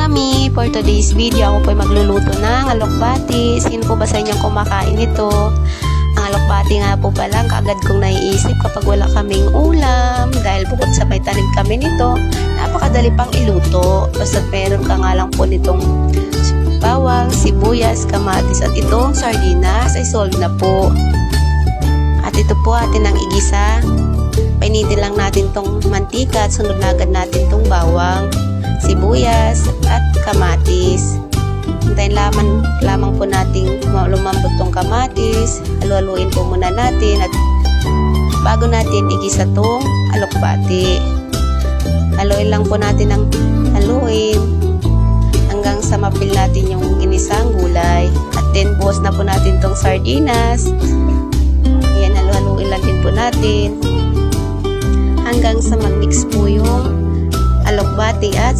Mami! For today's video, ako po ay magluluto ng alokbati. Sino po ba sa inyong kumakain ito? Ang alokbati nga po pala, kaagad kong naiisip kapag wala kaming ulam. Dahil bukod sa may tanim kami nito, napakadali pang iluto. Basta meron ka nga lang po nitong bawang, sibuyas, kamatis at itong sardinas ay solve na po. At ito po atin ang igisa. Painitin lang natin tong mantika at sunod na agad natin tong bawang, sibuyas at kamatis. Hintayin lamang po nating lumambot tong kamatis. Halu-haluin po muna natin at bago natin igisa tong alokbati. Haluin lang po natin ng haluin hanggang sa mapil natin yung ginisang gulay. At then buhos na po natin tong sardinas. Ayan, halu-haluin lang din po natin hanggang sa mag-mix po yung alokbati at